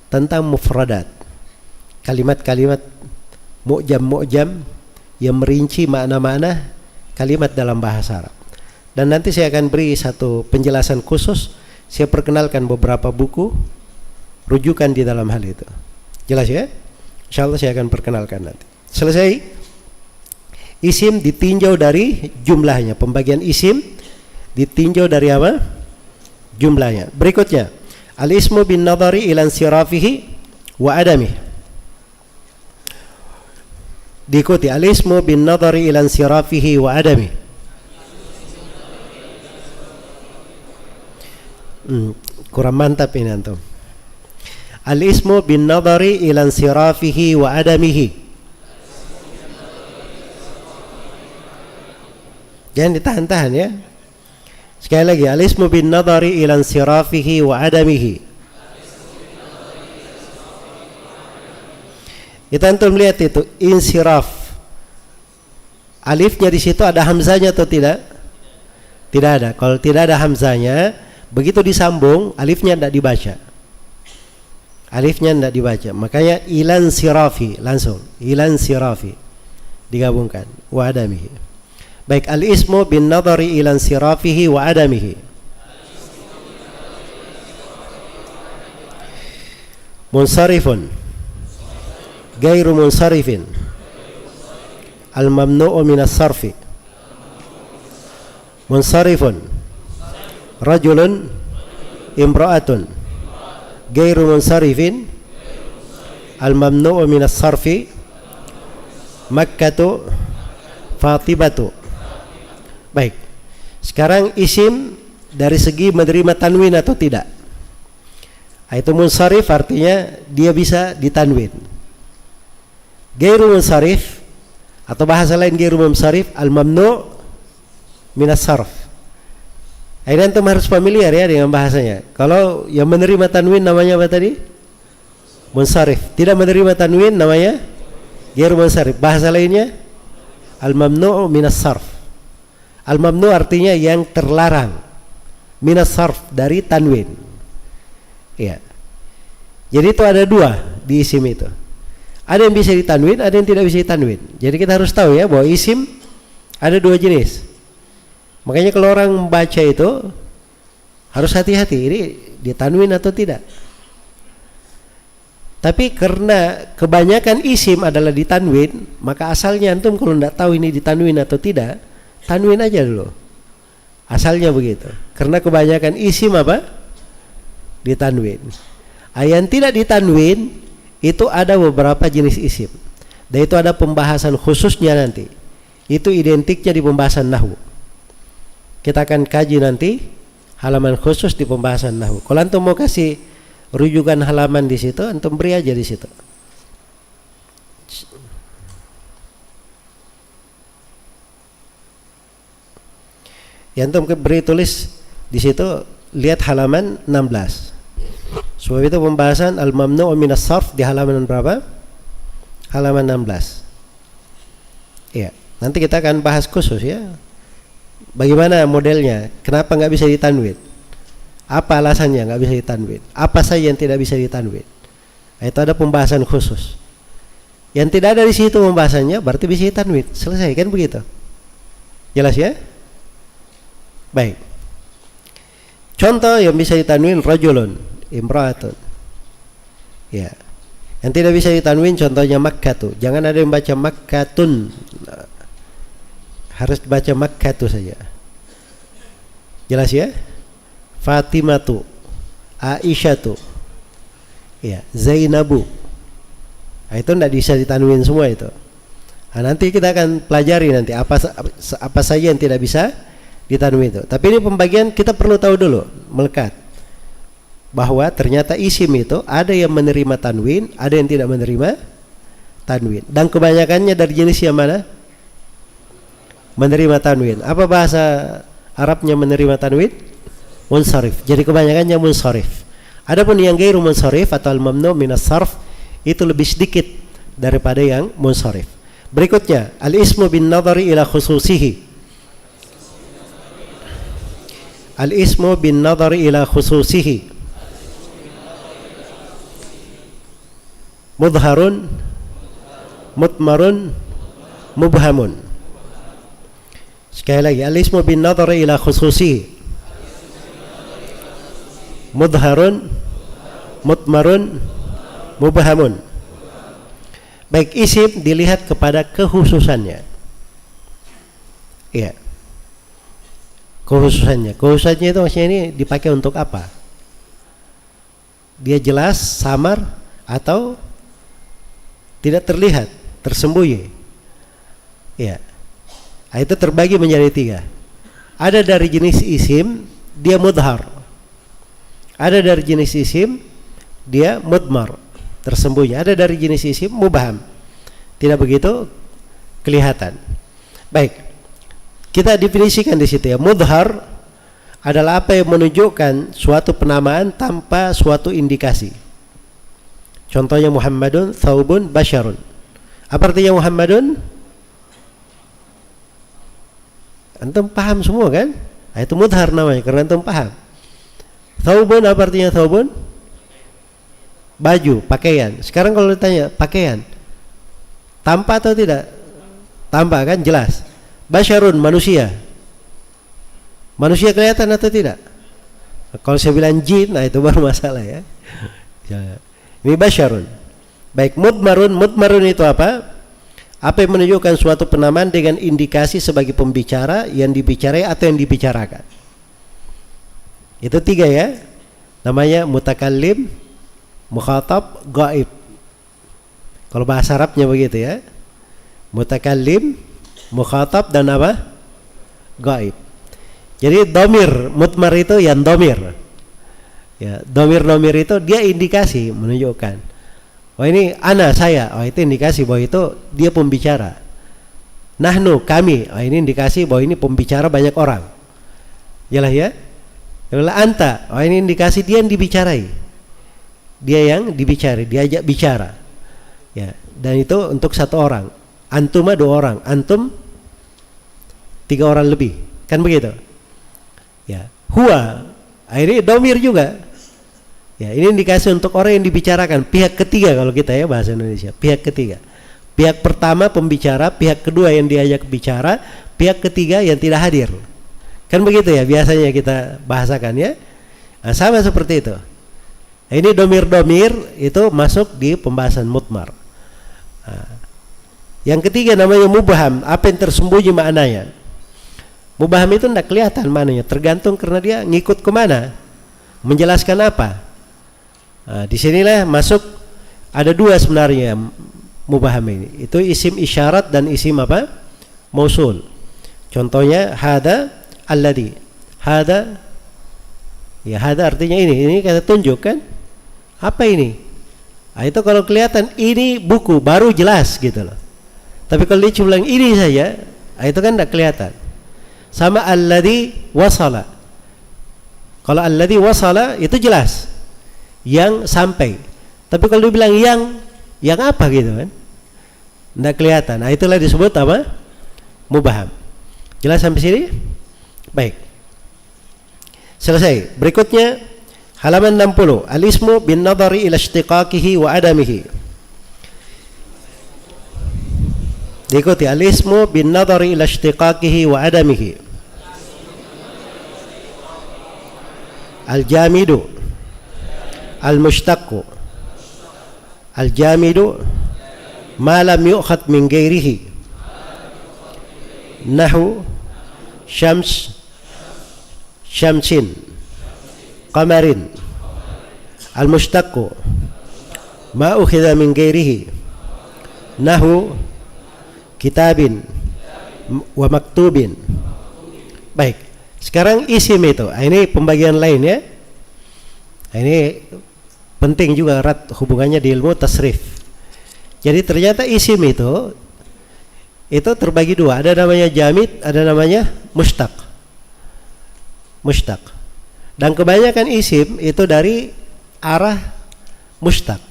S1: tentang mufradat. Kalimat-kalimat mu'jam yang merinci makna-makna kalimat dalam bahasa Arab. Dan nanti saya akan beri satu penjelasan khusus. Saya perkenalkan beberapa buku rujukan di dalam hal itu. Jelas ya? Insyaallah saya akan perkenalkan nanti. Selesai. Isim ditinjau dari jumlahnya. Pembagian isim ditinjau dari apa? Jumlahnya. Berikutnya, al-ismu bin nadhari ila insirafihi wa adamih. Diikuti al-ismu bin nadhari ila insirafihi wa adamih. Kurang mantap ini antum. Al-ismu bin nadhari ila insirafihi wa adamihi. Jangan ditahan-tahan ya. Sekali lagi, al-ismu bin nadhari ila insirafihi wa adamihi. Kita antum lihat itu insiraf. Alifnya di situ ada hamzanya atau tidak? Tidak ada. Kalau tidak ada hamzanya, begitu disambung alifnya tidak dibaca. Alifnya tidak dibaca. Makanya ilan sirafi langsung. Ilan sirafi digabungkan wa adamihi. Baik, al-ismu bin nadhari ila insirafihi wa adamihi. Munsarifun, gairu munsarifin, al-mamnu'u min as-sarfi. Munsarifun, rajulun, imra'atun, gairu munsarifin, al-mamnu'u min as-sarfi, Makkatu, Fatibatu. Baik. Sekarang isim dari segi menerima tanwin atau tidak. Itu munsharif artinya dia bisa ditanwin. Ghairu munsharif atau bahasa lain ghairu munsharif al-mamnu' min as-sarf. Ini antum harus familiar ya dengan bahasanya. Kalau yang menerima tanwin namanya apa tadi? Munsharif. Tidak menerima tanwin namanya ghairu munsharif. Bahasa lainnya al-mamnu' min as-sarf. Al-mamnu artinya yang terlarang, minas sarf dari tanwin. Ya. Jadi itu ada dua di isim itu. Ada yang bisa ditanwin, ada yang tidak bisa ditanwin. Jadi kita harus tahu ya bahwa isim ada dua jenis. Makanya kalau orang membaca itu harus hati-hati, ini ditanwin atau tidak. Tapi karena kebanyakan isim adalah ditanwin, maka asalnya antum kalau tidak tahu ini ditanwin atau tidak, tanwin aja dulu. Asalnya begitu. Karena kebanyakan isim apa? Ditanwin. Yang tidak ditanwin itu ada beberapa jenis isim. Dan itu ada pembahasan khususnya nanti. Itu identiknya di pembahasan nahwu. Kita akan kaji nanti halaman khusus di pembahasan nahwu. Kalau antum mau kasih rujukan halaman di situ, antum beri aja di situ. Ya, antum beri tulis di situ, lihat halaman 16. Sebab itu pembahasan al-mamnu' minas sarf di halaman berapa? Halaman 16. Ya, nanti kita akan bahas khusus ya. Bagaimana modelnya? Kenapa nggak bisa ditanwin? Apa alasannya nggak bisa ditanwin? Apa saja yang tidak bisa ditanwin? Itu ada pembahasan khusus. Yang tidak ada di situ pembahasannya berarti bisa ditanwin. Selesai kan begitu? Jelas ya? Baik. Contoh yang bisa ditanwin rajulun, imra'atun. Ya. Yang tidak bisa ditanwin contohnya makkatu. Jangan ada yang baca makkatun. Harus baca makkatu saja. Jelas ya? Fatimatu, Aisyatu, ya, Zainabu. Itu tidak bisa ditanwin semua itu. Nah, nanti kita akan pelajari nanti apa saja yang tidak bisa ditanwin itu. Tapi ini pembagian kita perlu tahu dulu, melekat bahwa ternyata isim itu ada yang menerima tanwin, ada yang tidak menerima tanwin. Dan kebanyakannya dari jenis yang mana? Menerima tanwin. Apa bahasa Arabnya menerima tanwin? Munsharif. Jadi kebanyakannya munsharif. Adapun yang ghairu munsharif atau al-mamnu' minas sarf itu lebih sedikit daripada yang munsharif. Berikutnya, al-ismu bin nadhari ila khususihi. Al-ismu bin nadhari ila khususihi. Mudharun, mutmarun, mubhamun. Sekali lagi, al-ismu bin nadhari ila khususihi. Mudharun, mutmarun, mubhamun. Baik, isim dilihat kepada kekhususannya. Iya. Kekhususannya itu maksudnya ini dipakai untuk apa? Dia jelas, samar, atau tidak terlihat, tersembunyi. Iya. Nah, itu terbagi menjadi 3. Ada dari jenis isim, dia mudhar. Ada dari jenis isim dia mudmar, tersembunyi. Ada dari jenis isim mubham, tidak begitu kelihatan. Baik, kita definisikan di situ ya. Mudhar adalah apa yang menunjukkan suatu penamaan tanpa suatu indikasi. Contohnya Muhammadun, Thawbun, Basyarun. Apa artinya Muhammadun? Antum paham semua kan? Nah, itu mudhar namanya karena antum paham. Thawbun, apa artinya thawbun? Baju, pakaian. Sekarang kalau ditanya pakaian, tampak atau tidak? Tampak kan, jelas. Basyarun, manusia. Manusia kelihatan atau tidak? Kalau saya bilang jin, nah itu baru masalah ya. Ini basyarun. Baik, mudmarun itu apa? Apa yang menunjukkan suatu penamaan dengan indikasi sebagai pembicara, yang dibicarai atau yang dibicarakan. Itu 3 ya. Namanya mutakallim, mukhatab, ghaib. Kalau bahasa Arabnya begitu ya. Mutakallim, mukhatab, dan apa? Ghaib. Jadi domir, mutmar itu yang domir. Ya, domir itu dia indikasi menunjukkan. Oh ini ana, saya. Oh itu indikasi bahwa itu dia pembicara. Nahnu, kami. Oh ini indikasi bahwa ini pembicara banyak orang. Jelas ya? Adalah anta, oh ini indikasi dia yang dibicarai. Dia yang dibicari, diajak bicara. Ya, dan itu untuk 1 orang. Antum 2 orang, antum 3 orang lebih. Kan begitu? Ya, huwa, ini domir juga. Ya, ini indikasi untuk orang yang dibicarakan, pihak ketiga kalau kita ya bahasa Indonesia, pihak ketiga. Pihak pertama pembicara, pihak kedua yang diajak bicara, pihak ketiga yang tidak hadir. Kan begitu ya biasanya kita bahasakan ya. Nah, sama seperti itu. Nah, ini domir-domir itu masuk di pembahasan mutmar. Nah, yang ketiga namanya mubham, apa yang tersembunyi maknanya. Mubham itu tidak kelihatan maknanya, tergantung karena dia ngikut kemana, menjelaskan apa. Nah, disinilah masuk ada 2 sebenarnya mubham ini. Itu isim isyarat dan isim apa? Mausul. Contohnya hada, alladhi. Hada, ya hada artinya ini kita tunjukkan. Apa ini? Nah, itu kalau kelihatan ini buku baru jelas gitu loh. Tapi kalau dia cuma bilang ini saja, nah itu kan tidak kelihatan. Sama alladzi wasala. Kalau alladzi wasala itu jelas, yang sampai. Tapi kalau dia bilang yang apa gitu kan, tidak kelihatan. Nah itulah disebut apa? Mubham. Jelas sampai sini? Baik. Selesai. Berikutnya halaman 60. Al-ismu bin nadhari ila ishtiqaqihi wa adamihi. Diikuti. Al-ismu bin nadhari ila ishtiqaqihi wa adamihi. Al-jamidu, al-mushtaqu, al-jamidu ma lam yu'khad min ghairihi. Nahu syams, syamsin, qamarin. Al-mushtaqu ma ukhidha min ghairihi. Nahu kitabin wa maktubin. Baik, sekarang isim itu. Ini pembagian lain ya. Ini penting juga erat hubungannya di ilmu tasrif. Jadi ternyata isim itu terbagi dua. Ada namanya jamid, ada namanya mushtaq. Mushtaq. Dan kebanyakan isim itu dari arah mushtaq.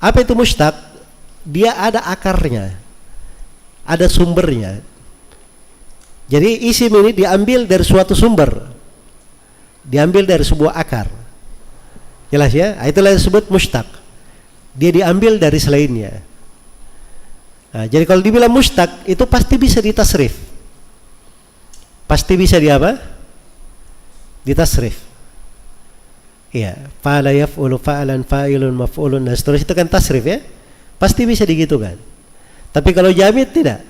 S1: Apa itu mushtaq? Dia ada akarnya, ada sumbernya. Jadi isim ini diambil dari suatu sumber, diambil dari sebuah akar. Jelas ya? Itulah yang disebut mushtaq. Dia diambil dari selainnya. Nah, jadi kalau dibilang mushtaq itu pasti bisa ditasrif. Pasti bisa di apa? Ditasrif. Iya, fa'ala yaf'ulu fa'alan fa'ilun maf'ulun dan seterusnya itu kan tasrif ya. Pasti bisa digitukan. Tapi kalau jamid tidak.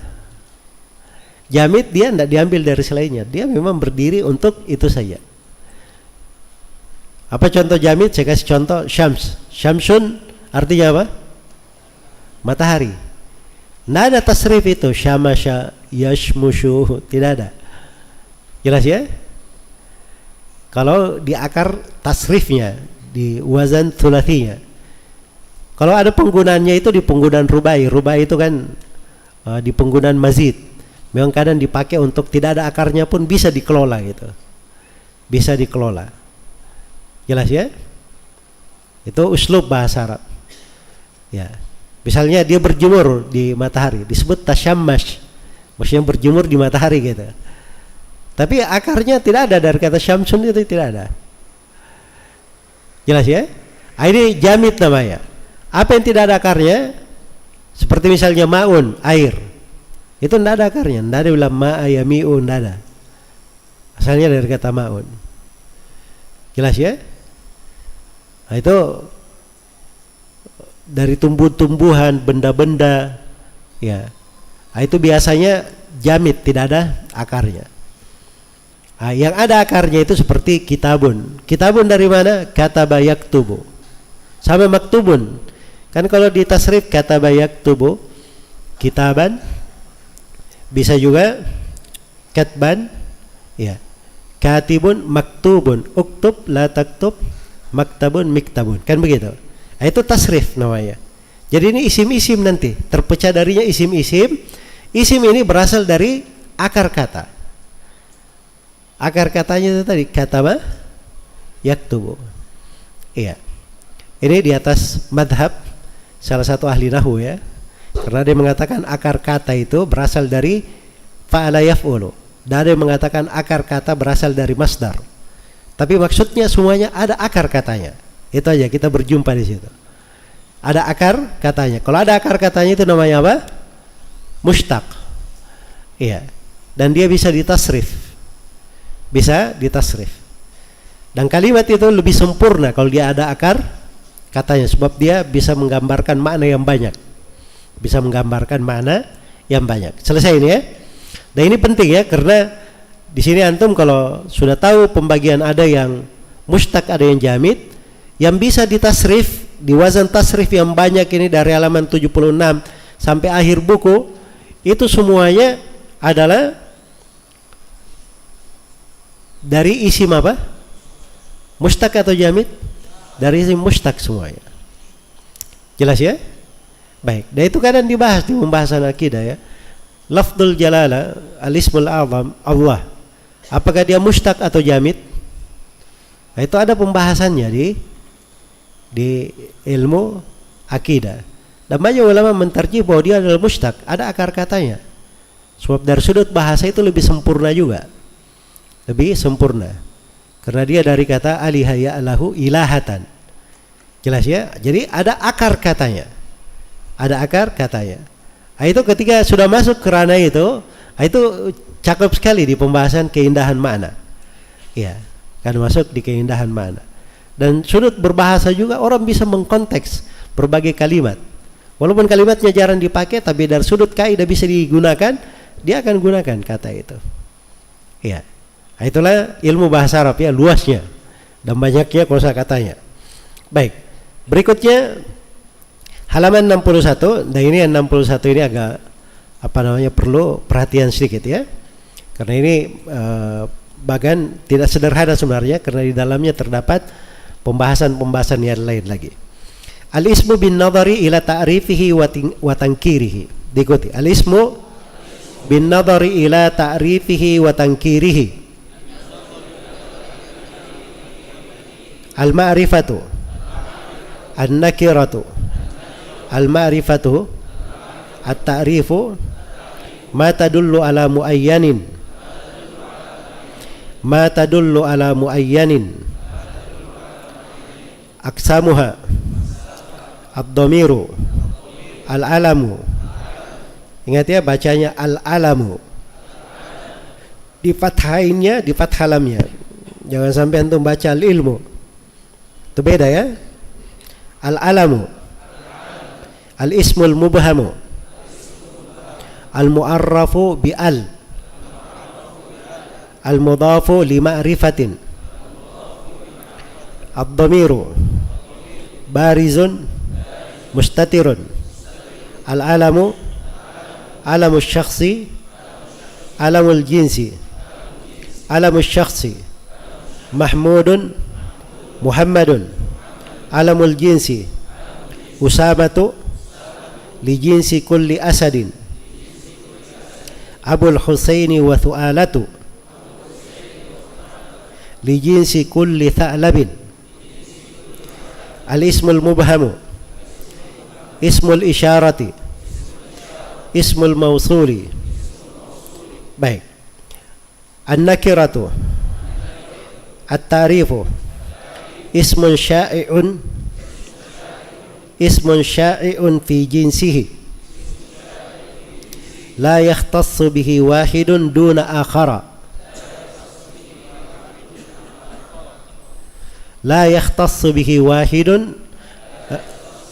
S1: Jamid dia tidak diambil dari selainnya. Dia memang berdiri untuk itu saja. Apa contoh jamid? Saya kasih contoh syams. Syamsun artinya apa? Matahari. Tidak ada tasrif itu. Syamasya, yashmushu. Tidak ada. Jelas ya? Kalau di akar tasrifnya, di wazan thulathinya. Kalau ada penggunaannya itu di penggunaan rubai. Rubai itu kan di penggunaan mazid. Memang kadang dipakai untuk tidak ada akarnya pun bisa dikelola gitu. Bisa dikelola. Jelas ya? Itu uslub bahasa Arab. Ya. Misalnya dia berjemur di matahari, disebut tasyammash. Maksudnya berjemur di matahari gitu. Tapi akarnya tidak ada dari kata syamsun itu tidak ada. Jelas ya? Ini jamid namanya. Apa yang tidak ada akarnya? Seperti misalnya ma'un, air. Itu tidak ada akarnya. Tidak ada bilang ma'ayami'un, tidak ada. Asalnya dari kata ma'un. Jelas ya? Nah, itu dari tumbuh-tumbuhan, benda-benda, ya. Nah, itu biasanya jamid, tidak ada akarnya. Nah, yang ada akarnya itu seperti kitabun. Kitabun dari mana? Kataba yaktubu. Sama maktubun. Kan kalau di tasrif kataba yaktubu, kitaban, bisa juga katban, ya. Katibun, maktubun, uktub, la taktub, maktabun, miktabun. Kan begitu. Nah, itu tasrif namanya. Jadi ini isim-isim nanti. Terpecah darinya isim-isim. Isim ini berasal dari akar kata. Akar katanya itu tadi kataba yaktubu. Iya. Ini di atas madhab salah satu ahli nahwu ya. Karena dia mengatakan akar kata itu berasal dari fa'ala yaf'ulu. Dan ada yang mengatakan akar kata berasal dari masdar. Tapi maksudnya semuanya ada akar katanya. Itu aja kita berjumpa di situ. Ada akar katanya. Kalau ada akar katanya itu namanya apa? Mushtaq. Iya. Dan dia bisa ditasrif. Bisa ditasrif. Dan kalimat itu lebih sempurna kalau dia ada akar katanya, sebab dia bisa menggambarkan makna yang banyak. Bisa menggambarkan makna yang banyak. Selesai ini ya. Dan ini penting ya, karena di sini antum kalau sudah tahu pembagian ada yang mushtaq, ada yang jamid, yang bisa ditasrif di wazan tasrif yang banyak ini dari halaman 76 sampai akhir buku, itu semuanya adalah dari isim apa? Mushtaq atau jamid? dari isim mushtaq semuanya. Jelas ya? Baik, dan itu kadang dibahas di pembahasan akidah ya. Lafdzul jalalah, al-ismul a'zam, Allah. Apakah dia mushtaq atau jamid? Nah, itu ada pembahasannya di ilmu akidah. Dan banyak ulama mentarjih bahwa dia adalah mushtaq, ada akar katanya. Sebab dari sudut bahasa itu lebih sempurna juga. Lebih sempurna. Karena dia dari kata aliha ya'lahu ilahatan. Jelas ya? Jadi ada akar katanya. Ada akar katanya. Nah, itu ketika sudah masuk ke ranah itu cakep sekali di pembahasan keindahan makna. Ya, kan masuk di keindahan makna. Dan sudut berbahasa juga orang bisa mengkonteks berbagai kalimat. Walaupun kalimatnya jarang dipakai, tapi dari sudut kaidah bisa digunakan, dia akan gunakan kata itu. Ya, nah, itulah ilmu bahasa Arab ya, luasnya dan banyaknya kosakatanya. Baik, berikutnya halaman 61, dan ini 61 ini agak perlu perhatian sedikit ya. Karena ini bagian tidak sederhana sebenarnya, karena di dalamnya terdapat pembahasan yang lain lagi. Al-ismu bin nadhari ila ta'rifihi wa tankirihi. Diikuti. Al-ismu bin nadhari ila ta'rifihi wa tankirihi. Al-ma'rifatu, an-nakiratu, al-ma'rifatu, at-ta'rifu, ma tadullu ala muayyanin, ma tadullu ala muayyanin, aksamuha, ad-dhamiru, al-alamu. Ingat ya, bacanya al-alamu. Di fathainnya, di fathalamnya. Jangan sampai antum baca al-ilmu. Itu beda ya. Al-alamu, al-ismul mubhamu, al-mu'arrafu bi-al, al-mudhafu li ma'rifatin, ad-dhamiru barizun mustatirun, al-alamu alamul syakhsi, alamul jinsi, alamul syakhsi mahmudun muhammadun, alamul jinsi usamatu li jinsi kulli asadin, abul husaini wa thu'alatu li jinsi kulli tha'labin. Al-ismul mubhamu, ismul isyarati, ismul mausuli. Baik. An-nakiratu, at-ta'rifu, ismun sya'i'un, ismun sya'i'un fi jinsihi, la yakhtassu bihi wahidun duna akhara, la yakhtassu bihi wahidun